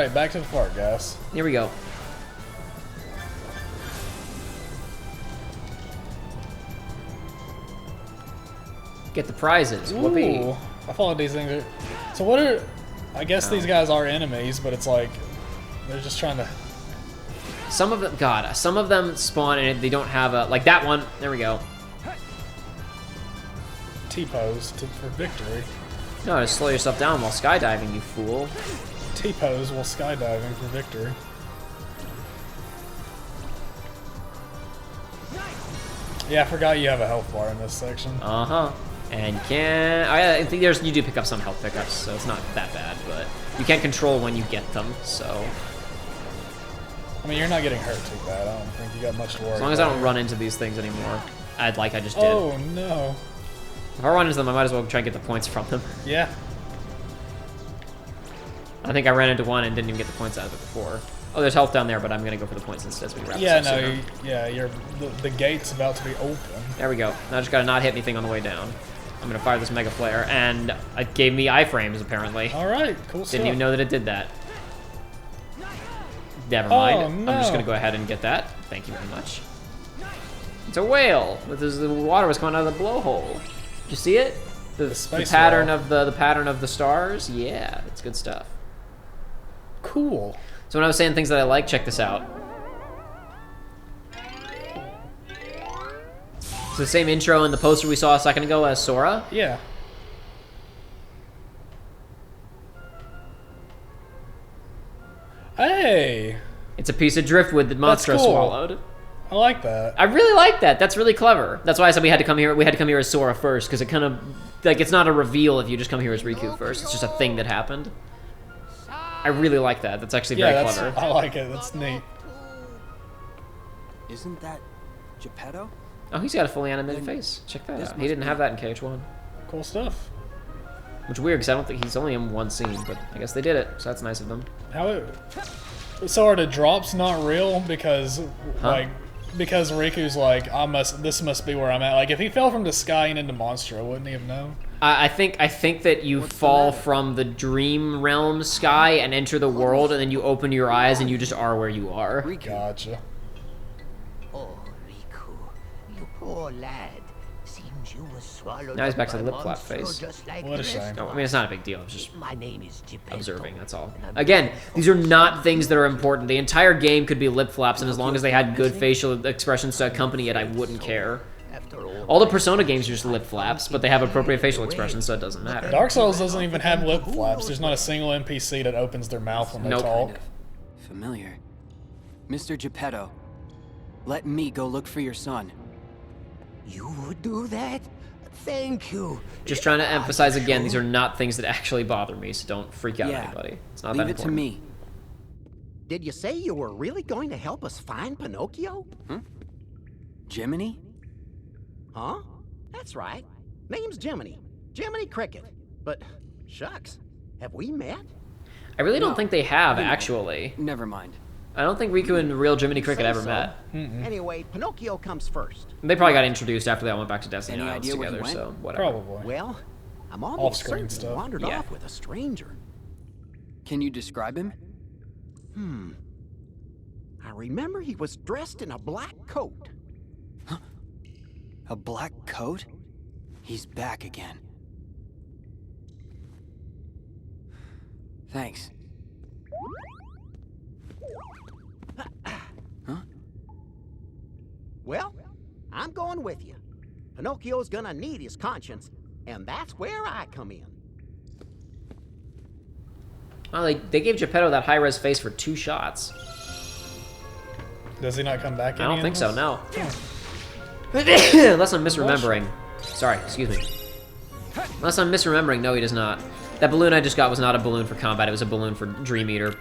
Alright, back to the fart gas. Here we go. Get the prizes. Whoopee. Ooh, I followed these things. So what are... I guess these guys are enemies, but it's like... They're just trying to... Some of them... God, some of them spawn and they don't have a... Like that one. There we go. T-pose for victory. No, just slow yourself down while skydiving, you fool. T-pose while skydiving for victory. Yeah, I forgot you have a health bar in this section. Uh-huh. And you can... I think you do pick up some health pickups, so it's not that bad, but you can't control when you get them, so... I mean, you're not getting hurt too bad. I don't think you got much to worry about. As long as I don't run into these things anymore. I just did. Oh, no. If I run into them, I might as well try and get the points from them. Yeah. I think I ran into one and didn't even get the points out of it before. Oh, there's health down there, but I'm gonna go for the points instead as we wrap Yeah, this up no, sooner. the gate's about to be open. There we go. Now I just gotta not hit anything on the way down. I'm gonna fire this Mega Flare, and it gave me iframes, apparently. Alright, cool stuff. Didn't even know that it did that. Never mind. Oh, no. I'm just gonna go ahead and get that. Thank you very much. It's a whale. The water was coming out of the blowhole. Did you see it? The pattern of the pattern of the stars. Yeah, it's good stuff. Cool. So when I was saying things that I like, check this out. It's the same intro in the poster we saw a second ago as Sora. Yeah. Hey! It's a piece of driftwood that Monstro cool. swallowed. I like that. I really like that. That's really clever. That's why I said we had to come here. We had to come here as Sora first, because it kind of like it's not a reveal if you just come here as Riku first. It's just a thing that happened. I really like that. That's actually very clever. I like it. That's neat. Isn't that Geppetto? Oh, he's got a fully animated face. Check that out. He didn't have that in KH1. Cool stuff. Which is weird, because I don't think he's only in one scene, but I guess they did it, so that's nice of them. So are the drops not real? Because because Riku's like, this must be where I'm at. Like if he fell from the sky and into Monstro, wouldn't he have known? I think that you fall from the dream realm sky and enter the world, and then you open your eyes and you just are where you are. Gotcha. Oh, Riku, you poor lad. Seems you were swallowed. Now he's back to the by lip flap monster face. just like What a the shame. rest No, of I mean, it's not a big deal. It's just My name is Geppetto. observing, that's all. and I'm Again, these are not things that are important. The entire game could be lip flaps, and as long as they had good facial expressions to accompany it, I wouldn't care. After All the Persona games are just lip flaps, but they have appropriate facial expressions, so it doesn't matter. Dark Souls doesn't even have lip flaps. There's not a single NPC that opens their mouth when they Nope. talk. Familiar. Mr. Geppetto, let me go look for your son. You would do that? Thank you. Just trying to emphasize again, these are not things that actually bother me, so don't freak out anybody. It's not leave that it to important. me. Did you say you were really going to help us find Pinocchio? Jiminy? Huh? That's right. Name's Jiminy. Jiminy Cricket. But, shucks, have we met? I really don't No. think they have, actually. Never mind. I don't think Riku and real Jiminy Cricket Say ever so. met. Anyway, Pinocchio comes first. They probably got introduced after they all went back to Destiny Any Islands idea where he together, went? so whatever. Probably. Well, I'm almost Off-screen certain stuff. he wandered Yeah. off with a stranger. Can you describe him? I remember he was dressed in a black coat. A black coat? He's back again. Thanks. Huh? Well, I'm going with you. Pinocchio's gonna need his conscience, and that's where I come in. Oh, they gave Geppetto that high-res face for 2 shots. Does he not come back? I don't any think in so, this? no. Unless I'm misremembering. Sorry, excuse me. Unless I'm misremembering, no, he does not. That balloon I just got was not a balloon for combat, it was a balloon for Dream Eater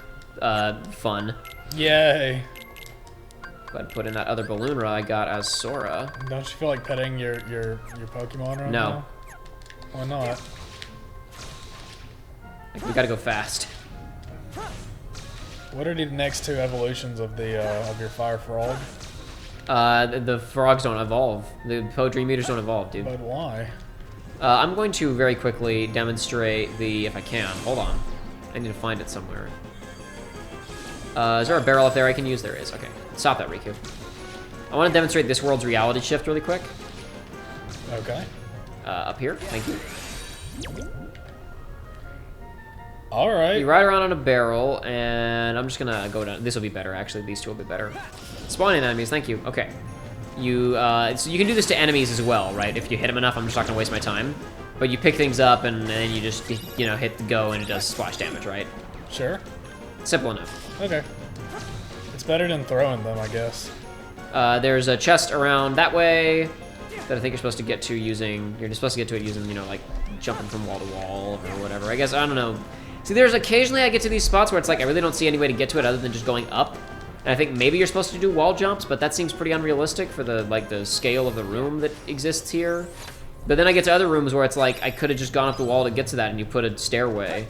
fun. Yay. Go ahead and put in that other balloon I got as Sora. Don't you feel like petting your Pokemon right No. now? Why not? We gotta go fast. What are the next 2 evolutions of the of your Fire Frog? The frogs don't evolve. The Dream Eaters don't evolve, dude. But why? I'm going to very quickly demonstrate the, if I can. Hold on. I need to find it somewhere. Is there a barrel up there I can use? There is. Okay. Stop that, Riku. I want to demonstrate this world's reality shift really quick. Okay. Up here. Thank you. All right. You ride around on a barrel, and I'm just gonna go down. This will be better, actually. These two will be better. Spawning enemies. Thank you. Okay. So you can do this to enemies as well, right? If you hit them enough, I'm just not gonna waste my time. But you pick things up, and then you just, you know, hit the go, and it does splash damage, right? Sure. Simple enough. Okay. It's better than throwing them, I guess. There's a chest around that way that I think you're supposed to get to using. You're just supposed to get to it using, you know, like jumping from wall to wall or whatever. I guess I don't know. See, there's occasionally I get to these spots where it's like I really don't see any way to get to it other than just going up. And I think maybe you're supposed to do wall jumps, but that seems pretty unrealistic for the scale of the room that exists here. But then I get to other rooms where it's like I could have just gone up the wall to get to that, and you put a stairway,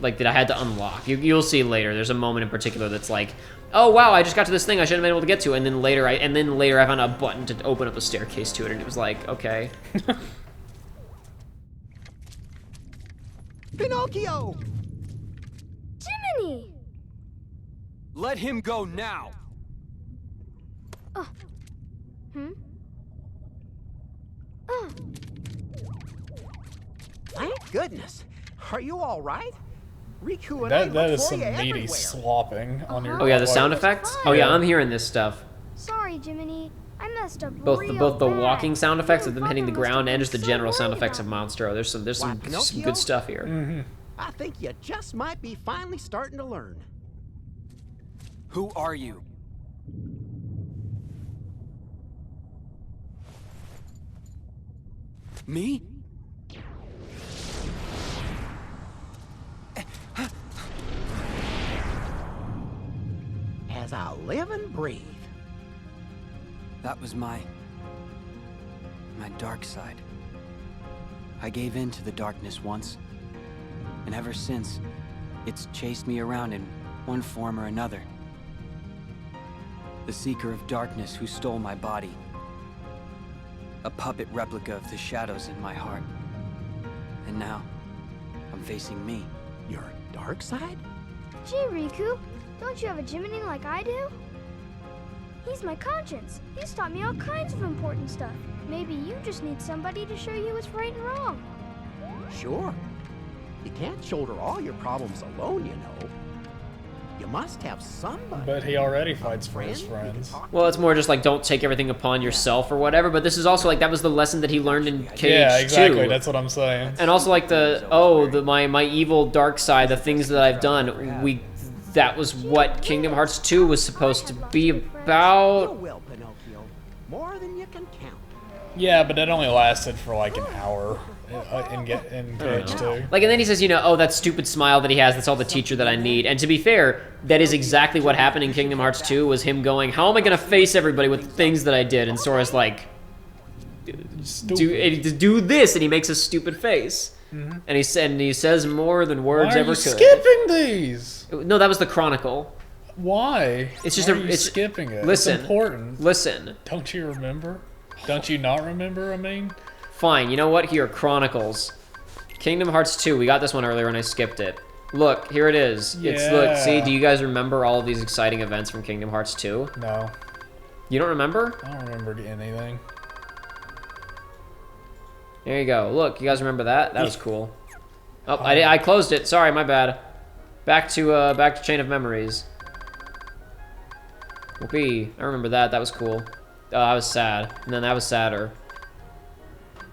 like that I had to unlock. You'll see later. There's a moment in particular that's like, oh wow, I just got to this thing I shouldn't have been able to get to, and then later I found a button to open up a staircase to it, and it was like, okay. Pinocchio! Jiminy! Let him go now! Thank goodness. Are you all right? Riku and That I is look for some you meaty everywhere. slopping on your. Oh yeah, the like- sound effects. Oh yeah, I'm hearing this stuff. Sorry, Jiminy. I messed up Both real the bad. walking sound effects of them hitting the Father must ground have and been just the so general sound worried effects of about Monstro. There's some Why, some Pinocchio? good stuff here. Mm-hmm. I think you just might be finally starting to learn. Who are you? Me? As I live and breathe. That was my dark side. I gave in to the darkness once, and ever since, it's chased me around in one form or another. The Seeker of Darkness who stole my body. A puppet replica of the shadows in my heart. And now, I'm facing me. Your dark side? Gee, Riku, don't you have a Jiminy like I do? He's my conscience. He's taught me all kinds of important stuff. Maybe you just need somebody to show you what's right and wrong. Sure. You can't shoulder all your problems alone, you know. You must have somebody. But he already fights for his friend you can friends. talk Well, it's more just like don't take everything upon yourself or whatever. But this is also like that was the lesson that he learned in Cage Yeah, exactly. 2. That's what I'm saying. And also like my evil dark side, the things that I've done. That was what Kingdom Hearts 2 was supposed to be You about. will, Pinocchio. More than you can count. Yeah, but it only lasted for like an hour in Cage 2. Like, and then he says, you know, oh, that stupid smile that he has, that's all the teacher that I need. And to be fair, that is exactly what happened in Kingdom Hearts 2, was him going, how am I going to face everybody with the things that I did? And Sora's like, do this, and he makes a stupid face. Mm-hmm. And he says more than words Why are ever you could. skipping these? No, that was the Chronicle. Why? It's just Why a- are you it's- skipping it. listen. It's important. Listen, Don't you remember? Don't you not remember? I mean, fine, you know what? Here, Chronicles. Kingdom Hearts 2, we got this one earlier and I skipped it. Look, here it is. Look, see, Yeah. do you guys remember all of these exciting events from Kingdom Hearts 2? no, You don't remember? I don't remember anything. There you go. Look, you guys remember that? That was cool. Oh, I closed it. Sorry, my bad. Back to Chain of Memories. Whoopee. I remember that. That was cool. Oh, I was sad. And then that was sadder.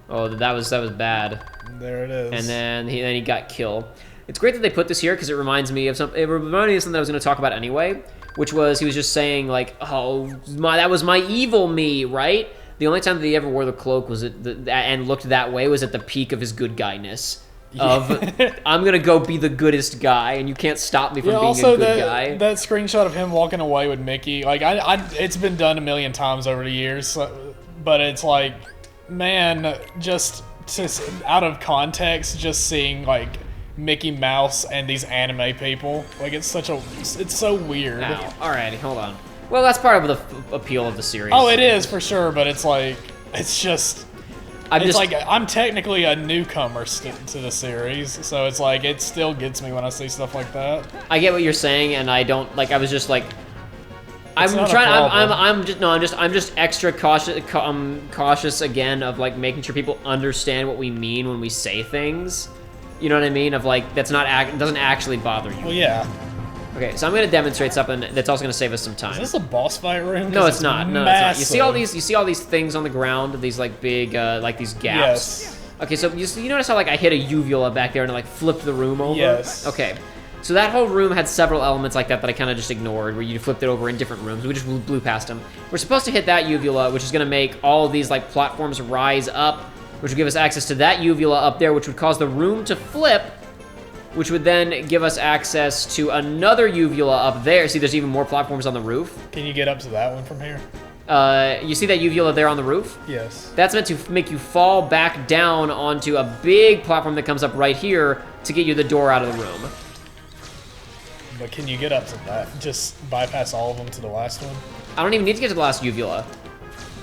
Oh, that was bad. There it is. And then he got killed. It's great that they put this here because it reminds me of something. It reminded me of something that I was going to talk about anyway, which was he was just saying like, oh, that was my evil me, right? The only time that he ever wore the cloak was and looked that way was at the peak of his good guyness. Of I'm gonna go be the goodest guy, and you can't stop me from being also a good guy. that screenshot of him walking away with Mickey, like it's been done a million times over the years, but it's like, man, just out of context, just seeing like Mickey Mouse and these anime people, like it's so weird. Ow. Alrighty, hold on. Well, that's part of the appeal of the series. Oh, it is for sure, but it's like, it's just. It's like I'm technically a newcomer to the series, so it's like it still gets me when I see stuff like that. I get what you're saying, and I don't like. I was just like, I'm not a trying. problem. I'm just extra cautious again of like making sure people understand what we mean when we say things. You know what I mean? Of like doesn't actually bother you. Well, yeah. Okay, so I'm gonna demonstrate something that's also gonna save us some time. Is this a boss fight room? No, it's not. No, it's not. You see all these things on the ground, these like big like these gaps. Yes. Okay, so you notice how like I hit a uvula back there and it, like flipped the room over? Yes. Okay. So that whole room had several elements like that I kind of just ignored, where you flipped it over in different rooms. We just blew past them. We're supposed to hit that uvula, which is gonna make all of these like platforms rise up, which would give us access to that uvula up there, which would cause the room to flip, which would then give us access to another uvula up there. See, there's even more platforms on the roof. Can you get up to that one from here? You see that uvula there on the roof? Yes. That's meant to make you fall back down onto a big platform that comes up right here to get you the door out of the room. But can you get up to that? Just bypass all of them to the last one? I don't even need to get to the last uvula.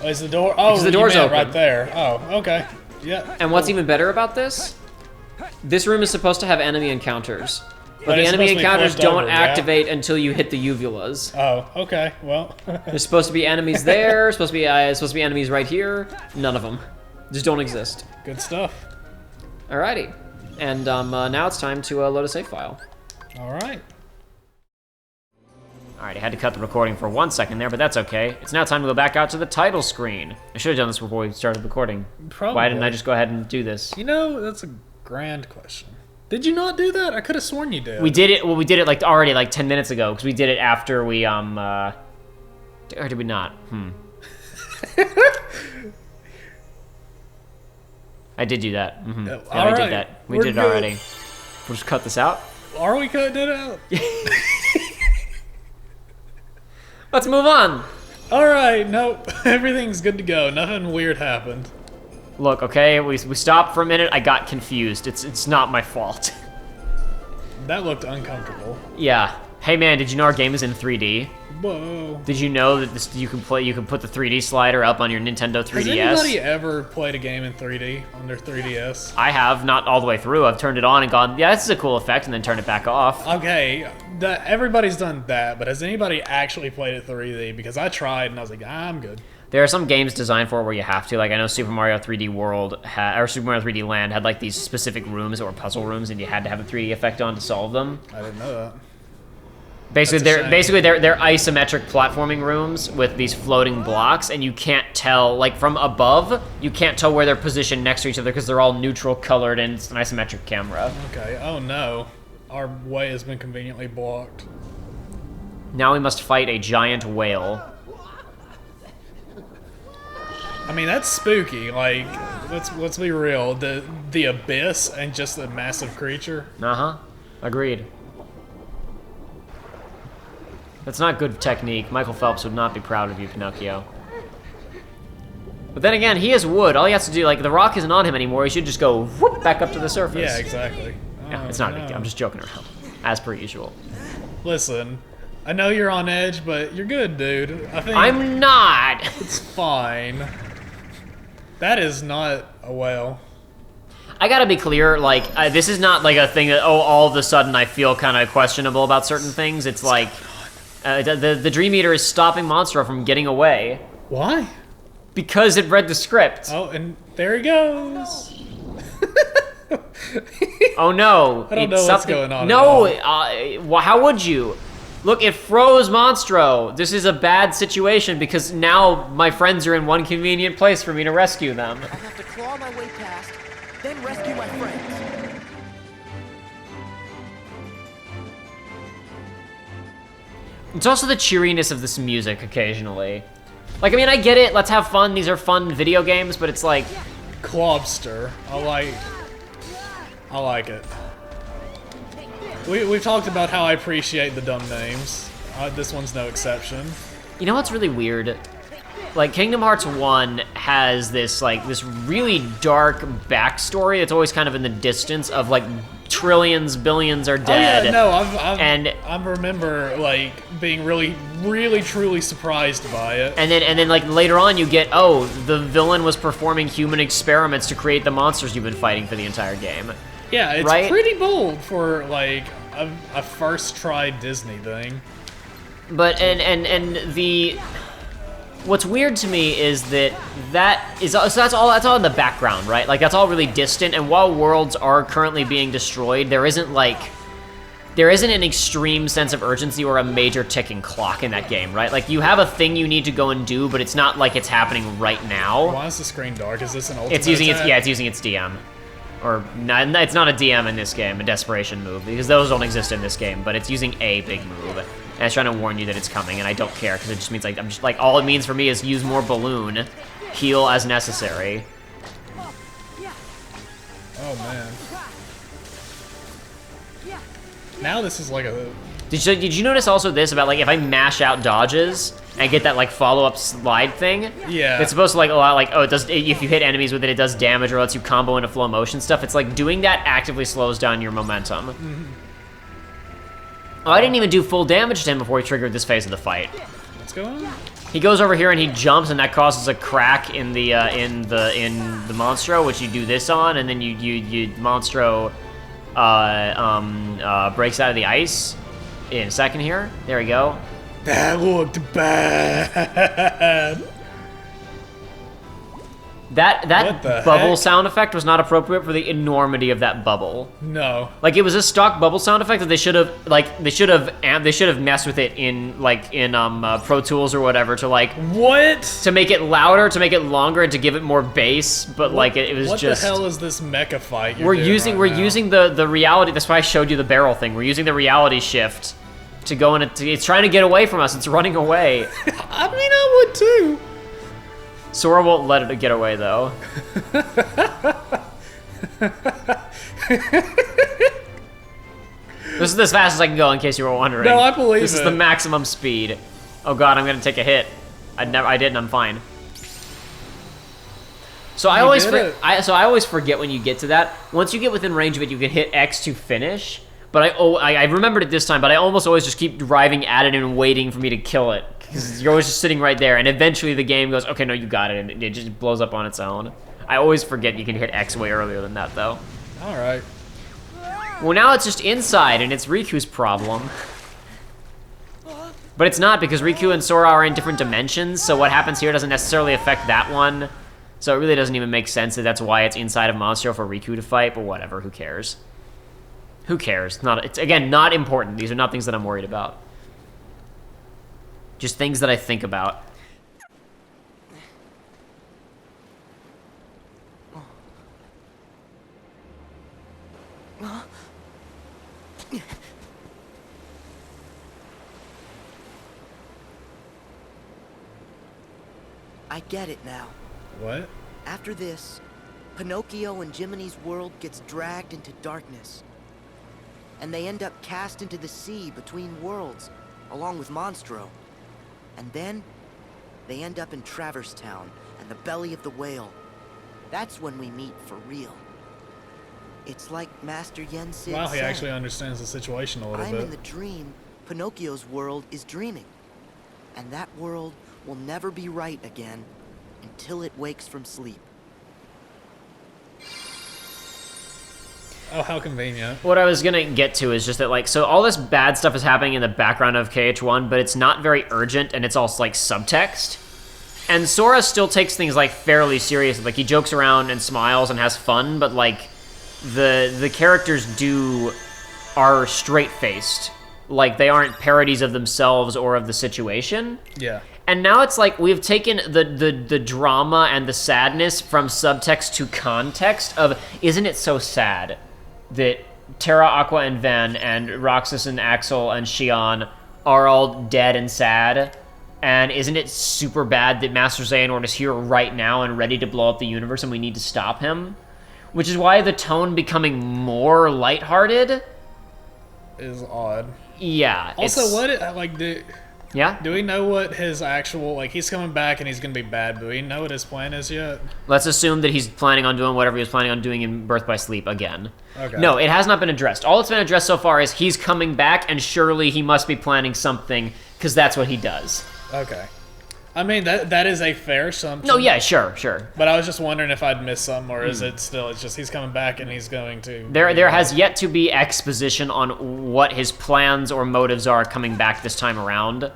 Oh, is the door? Oh, Because the door's open. right there. Oh, okay. Yeah. And what's even better about this? This room is supposed to have enemy encounters. But the it's enemy supposed to be encounters flipped don't over, yeah? activate until you hit the uvulas. Oh, okay. Well. There's supposed to be enemies there, supposed to be enemies right here. None of them. Just don't exist. Good stuff. Alrighty. And now it's time to load a save file. All right. Alright, I had to cut the recording for 1 second there, but that's okay. It's now time to go back out to the title screen. I should have done this before we started recording. Probably. Why didn't I just go ahead and do this? You know, that's a grand question. Did you not do that? I could have sworn you did. We did it, well, we did it like already like 10 minutes ago, because we did it after we, or did we not? I did do that. Yeah, I did that. We did it already. We'll just cut this out. Are we cutting it out? Let's move on. All right, nope. Everything's good to go. Nothing weird happened. Look, okay, we stopped for a minute. I got confused. It's not my fault. That looked uncomfortable. Yeah. Hey man, did you know our game is in 3D? Whoa. Did you know that you can put the 3D slider up on your Nintendo 3DS? Has anybody ever played a game in 3D on their 3DS? I have, not all the way through. I've turned it on and gone, yeah, this is a cool effect, and then turned it back off. Okay, everybody's done that, but has anybody actually played it 3D? Because I tried and I was like, I'm good. There are some games designed for it where you have to. Like, I know Super Mario 3D World, or Super Mario 3D Land had like these specific rooms that were puzzle rooms, and you had to have a 3D effect on to solve them. I didn't know that. Basically, they're isometric platforming rooms with these floating blocks, and you can't tell, like from above, you can't tell where they're positioned next to each other because they're all neutral colored and it's an isometric camera. Okay, oh no. Our way has been conveniently blocked. Now we must fight a giant whale. I mean, that's spooky. Like, let's be real. The abyss and just a massive creature. Uh-huh. Agreed. That's not good technique. Michael Phelps would not be proud of you, Pinocchio. But then again, he is wood. All he has to do, like, the rock isn't on him anymore. He should just go whoop back up to the surface. Yeah, exactly. Yeah, it's not a big deal. I'm just joking around, as per usual. Listen, I know you're on edge, but you're good, dude. I think I'm not. It's fine. That is not a whale. I gotta be clear, like, this is not like a thing that, oh, all of a sudden I feel kind of questionable about certain things. It's like, the Dream Eater is stopping Monstro from getting away. Why? Because it read the script. Oh, and there he goes. Oh no. I don't know what's going on. No, how would you? Look, it froze Monstro. This is a bad situation because now my friends are in one convenient place for me to rescue them. I'll have to claw my way past, then rescue my friends. It's also the cheeriness of this music occasionally. Like, I mean, I get it. Let's have fun. These are fun video games, but it's like... Clobster. I like it. We've talked about how I appreciate the dumb names. This one's no exception. You know what's really weird? Like, Kingdom Hearts 1 has this, like, this really dark backstory that's always kind of in the distance of, like, trillions, billions are Oh dead. yeah, no, I remember like being really, really, truly surprised by it. And then like later on you get, oh, the villain was performing human experiments to create the monsters you've been fighting for the entire game. Yeah, it's right? pretty bold for like a first try Disney thing. But and the what's weird to me is that so that's all in the background, right? Like that's all really distant. And while worlds are currently being destroyed, there isn't an extreme sense of urgency or a major ticking clock in that game, right? Like you have a thing you need to go and do, but it's not like it's happening right now. Why is the screen dark? Is this an ultimate It's using attack? it's using its DM. Or it's not a DM in this game, a desperation move, because those don't exist in this game, but it's using a big move. And it's trying to warn you that it's coming, and I don't care, because it just means, like, I'm just, like, all it means for me is use more balloon, heal as necessary. Oh, man. Now this is like a... Did you notice also this about, like, if I mash out dodges and get that, like, follow-up slide thing? Yeah. It's supposed to, like, allow, like, oh, it does, if you hit enemies with it, it does damage or lets you combo into flow motion stuff. It's like doing that actively slows down your momentum. Mm-hmm. Oh, I didn't even do full damage to him before he triggered this phase of the fight. What's going on? He goes over here and he jumps, and that causes a crack in the Monstro, which you do this on, and then you Monstro breaks out of the ice in a second here. There we go. That looked bad. That What the bubble heck? sound effect was not appropriate for the enormity of that bubble. No. Like it was a stock bubble sound effect that they should have messed with it in Pro Tools or whatever to like What? to make it louder, to make it longer, and to give it more bass. But like it was what just. What the hell is this mecha fight? We're using the reality. That's why I showed you the barrel thing. We're using the reality shift to go in. It's trying to get away from us. It's running away. I mean, I would too. Sora won't let it get away though. This is as fast as I can go, in case you were wondering. No, I believe This is it. the maximum speed. Oh god, I'm gonna take a hit. I didn't. I'm fine. So I always forget when you get to that. Once you get within range of it, you can hit X to finish. But I remembered it this time, but I almost always just keep driving at it and waiting for me to kill it. Because you're always just sitting right there, and eventually the game goes, okay, no, you got it, and it just blows up on its own. I always forget you can hit X way earlier than that, though. Alright. Well, now it's just inside, and it's Riku's problem. But it's not, because Riku and Sora are in different dimensions, so what happens here doesn't necessarily affect that one. So it really doesn't even make sense that that's why it's inside of Monstro for Riku to fight, but whatever, who cares? Who cares? It's, again, not important. These are not things that I'm worried about. Just things that I think about. I get it now. What? After this, Pinocchio and Jiminy's world gets dragged into darkness. And they end up cast into the sea between worlds, along with Monstro. And then, they end up in Traverse Town and the belly of the whale. That's when we meet for real. It's like Master Yen Sid Wow, he said. actually understands the situation a little I'm bit. in the dream, Pinocchio's world is dreaming. And that world will never be right again until it wakes from sleep. Oh, how convenient. What I was gonna get to is just that, like, so all this bad stuff is happening in the background of KH1, but it's not very urgent, and it's all, like, subtext. And Sora still takes things, like, fairly seriously. Like, he jokes around and smiles and has fun, but, like, the characters are straight-faced. Like, they aren't parodies of themselves or of the situation. Yeah. And now it's like we've taken the drama and the sadness from subtext to context of, isn't it so sad that Terra, Aqua, and Ven, and Roxas, and Axel, and Xion are all dead and sad? And isn't it super bad that Master Xehanort is here right now and ready to blow up the universe and we need to stop him? Which is why the tone becoming more lighthearted Is odd. Yeah. Also, it's- what, like, Yeah? Do we know what his actual, like, he's coming back and he's gonna be bad, but do we know what his plan is yet? Let's assume that he's planning on doing whatever he was planning on doing in Birth by Sleep again. Okay. No, it has not been addressed. All that's been addressed so far is he's coming back, and surely he must be planning something, because that's what he does. Okay. I mean, that is a fair assumption. No, yeah, sure. But I was just wondering if I'd missed something, or is it still, it's just he's coming back and he's going to... There has yet to be exposition on what his plans or motives are coming back this time around.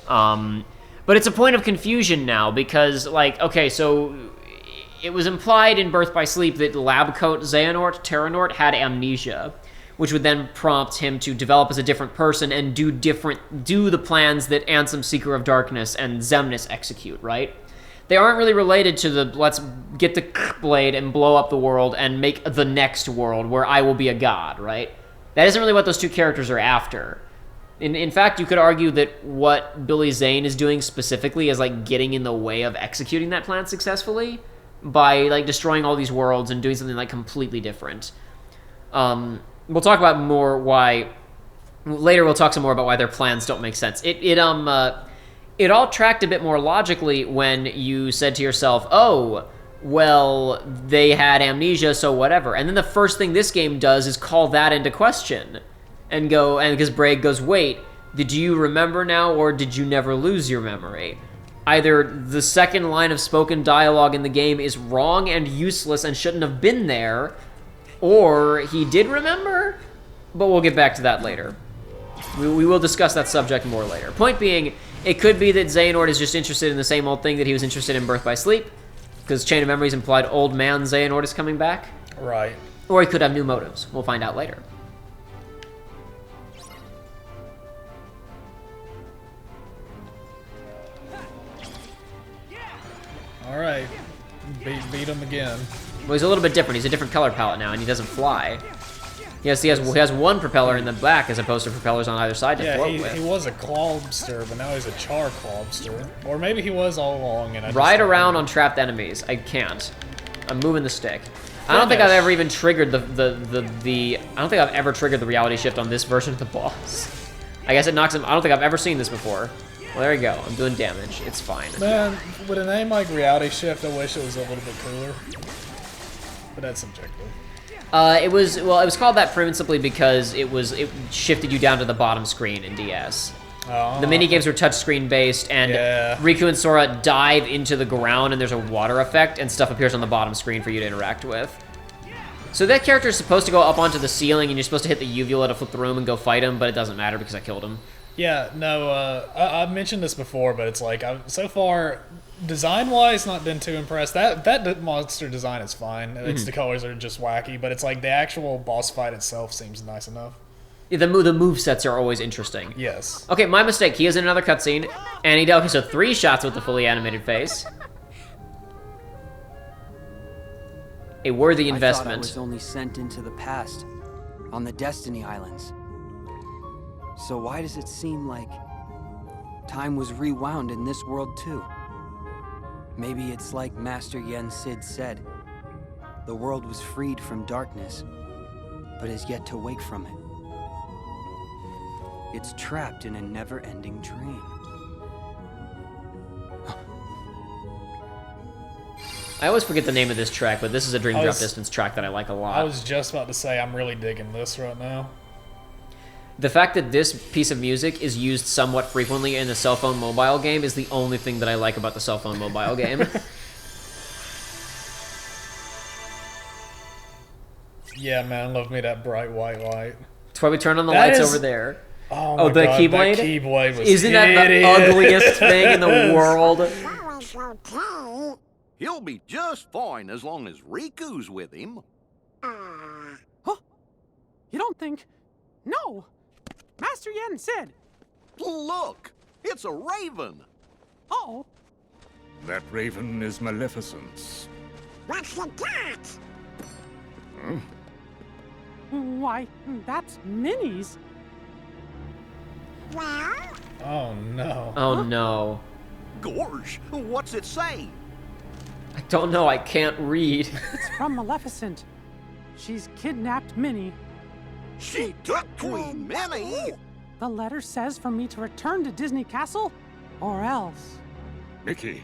But it's a point of confusion now, because, like, okay, so it was implied in Birth by Sleep that lab coat Xehanort, Terranort, had amnesia, which would then prompt him to develop as a different person and do the plans that Ansem, Seeker of Darkness, and Xemnas execute, right? They aren't really related to the let's get the blade and blow up the world and make the next world where I will be a god, right? That isn't really what those two characters are after. In fact, you could argue that what Billy Zane is doing specifically is like getting in the way of executing that plan successfully by like destroying all these worlds and doing something like completely different. We'll talk about more why later. We'll talk some more about why their plans don't make sense. It all tracked a bit more logically when you said to yourself, "Oh, well, they had amnesia, so whatever." And then the first thing this game does is call that into question, and because Braig goes, "Wait, did you remember now, or did you never lose your memory?" Either the second line of spoken dialogue in the game is wrong and useless and shouldn't have been there, or he did remember, but we'll get back to that later. We will discuss that subject more later. Point being, it could be that Xehanort is just interested in the same old thing that he was interested in Birth by Sleep, because Chain of Memories implied old man Xehanort is coming back. Right. Or he could have new motives. We'll find out later. All right. Beat him again. Well, he's a little bit different. He's a different color palette now, and he doesn't fly. Yes, he has one propeller in the back as opposed to propellers on either side to float with. He was a Clobster, but now he's a Char Clobster. Or maybe he was all along. And Ride around on trapped enemies. I can't. I'm moving the stick. I don't think I've ever even triggered I don't think I've ever triggered the reality shift on this version of the boss. I guess it knocks him. I don't think I've ever seen this before. Well, there you go. I'm doing damage. It's fine. Man, with a name like Reality Shift, I wish it was a little bit cooler. But that's subjective. It was called that principally because it shifted you down to the bottom screen in DS. Oh. The minigames were touchscreen based, and Riku and Sora dive into the ground, and there's a water effect, and stuff appears on the bottom screen for you to interact with. So that character is supposed to go up onto the ceiling, and you're supposed to hit the Uvula to flip the room and go fight him, but it doesn't matter because I killed him. Yeah, no, I've mentioned this before, but it's like, so far, design-wise, not been too impressed. That monster design is fine. It's the colors are just wacky, but it's like the actual boss fight itself seems nice enough. Yeah, the movesets are always interesting. Yes. Okay, my mistake. He is in another cutscene, and okay, so 3 shots with the fully animated face. A worthy investment. I thought I was only sent into the past, on the Destiny Islands. So why does it seem like time was rewound in this world too? Maybe it's like Master Yen Sid said. The world was freed from darkness, but is yet to wake from it. It's trapped in a never-ending dream. I always forget the name of this track, but this is a Dream Drop Distance track that I like a lot. I was just about to say, I'm really digging this right now. The fact that this piece of music is used somewhat frequently in the cell phone mobile game is the only thing that I like about the cell phone mobile game. Yeah, man, love me that bright white light. That's why we turn on the lights over there. Oh my the God, Keyblade? That Keyblade was Isn't that the ugliest thing in the world? He'll be just fine as long as Riku's with him. Huh? You don't think... No! Master Yen said... Look! It's a raven! Oh? That raven is Maleficent's. What's the cat? Why, that's Minnie's. Well? Oh no. Oh no. Gorge, what's it say? I don't know, I can't read. It's from Maleficent. She's kidnapped Minnie. She took Queen Minnie? The letter says for me to return to Disney Castle, or else. Mickey,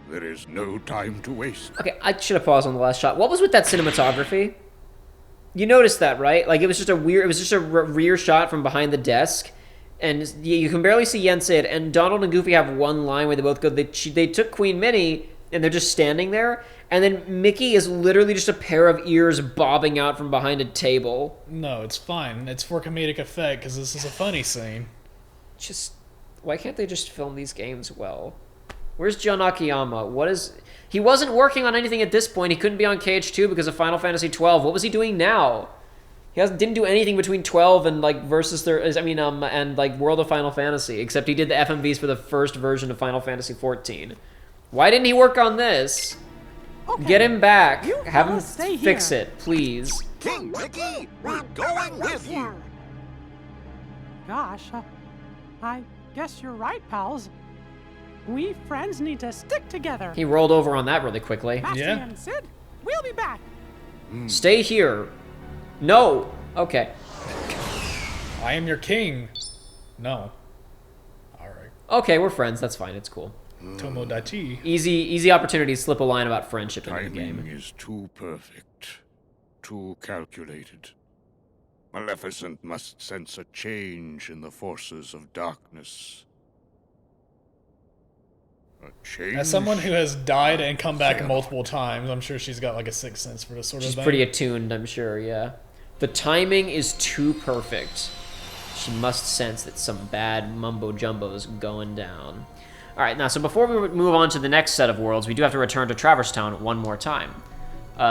there is no time to waste. Okay, I should have paused on the last shot. What was with that cinematography? You noticed that, right? Like, it was just a rear shot from behind the desk, and you can barely see Yensid, and Donald and Goofy have one line where they both go, they took Queen Minnie, and they're just standing there, and then Mickey is literally just a pair of ears bobbing out from behind a table. No, it's fine. It's for comedic effect, because this is a funny scene. Just, why can't they just film these games well? Where's John Akiyama? He wasn't working on anything at this point. He couldn't be on KH2 because of Final Fantasy 12. What was he doing now? He didn't do anything between 12 and like and like World of Final Fantasy, except he did the FMVs for the first version of Final Fantasy 14. Why didn't he work on this? Okay. Get him back. You Have him stay fix here. it, please. King Mickey, we're going with you. Gosh, I guess you're right, pals. We friends need to stick together. He rolled over on that really quickly. Basti Yeah. and Sid, we'll be back. Stay here. No. Okay. I am your king. No. Alright. Okay, we're friends. That's fine. It's cool. Tomodachi. Easy opportunity to slip a line about friendship in the Timing game. is too perfect, too calculated. Maleficent must sense a change in the forces of darkness. A change? As someone who has died and come back multiple times, I'm sure she's got like a sixth sense for this sort of She's thing. pretty attuned, I'm sure, yeah. The timing is too perfect. She must sense that some bad mumbo-jumbo is going down. Alright, now, so before we move on to the next set of worlds, we do have to return to Traverse Town one more time.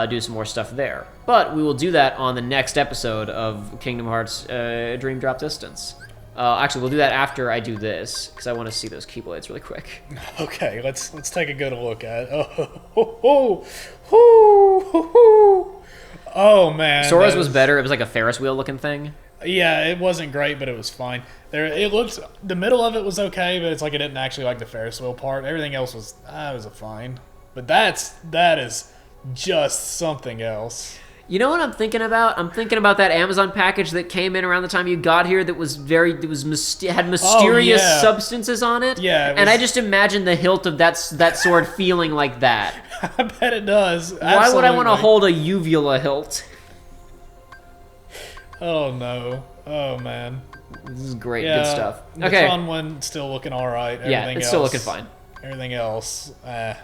Do some more stuff there. But we will do that on the next episode of Kingdom Hearts Dream Drop Distance. Actually, we'll do that after I do this, because I want to see those Keyblades really quick. Okay, let's take a good look at it. Oh man. Sora's was better. It was like a Ferris wheel looking thing. Yeah, it wasn't great, but it was fine. It looked, the middle of it was okay, but it's like it didn't actually like the Ferris wheel part. Everything else was a fine. But that is just something else. You know what I'm thinking about? I'm thinking about that Amazon package that came in around the time you got here that had mysterious substances on it. Yeah, and I just imagine the hilt of that sword feeling like that. I bet it does. Why would I want to hold a Uvula hilt? Oh no. Oh man. This is great. Yeah, Good stuff. The Okay. Tron one still looking all right. Yeah, it's still looking fine. Everything else, That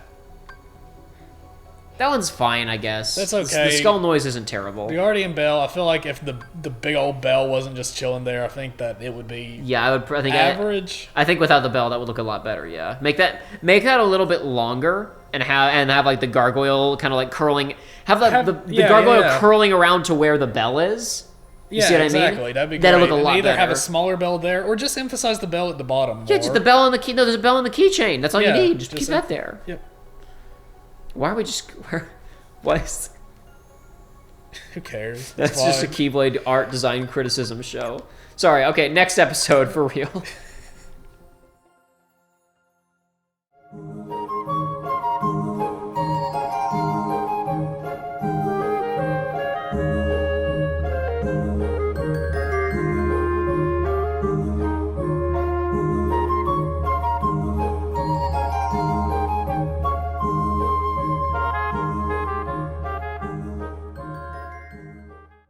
one's fine, I guess. That's okay. The skull noise isn't terrible. The Guardian Bell, I feel like if the big old bell wasn't just chilling there, I think that it would be Yeah, I think average. I think without the bell, that would look a lot better. Yeah, make that a little bit longer, and have like the gargoyle kind of like curling. Have the gargoyle curling around to where the bell is. You see what I mean? Exactly. That'd be great. That'd look a lot either better. have a smaller bell there, or just emphasize the bell at the bottom. Yeah, just the bell on the key. No, there's a bell on the keychain. That's all you need. Just keep that that there. Yep. Why are we just? What is? Who cares? That's It's just a fine. Keyblade art design criticism show. Sorry. Okay, next episode for real.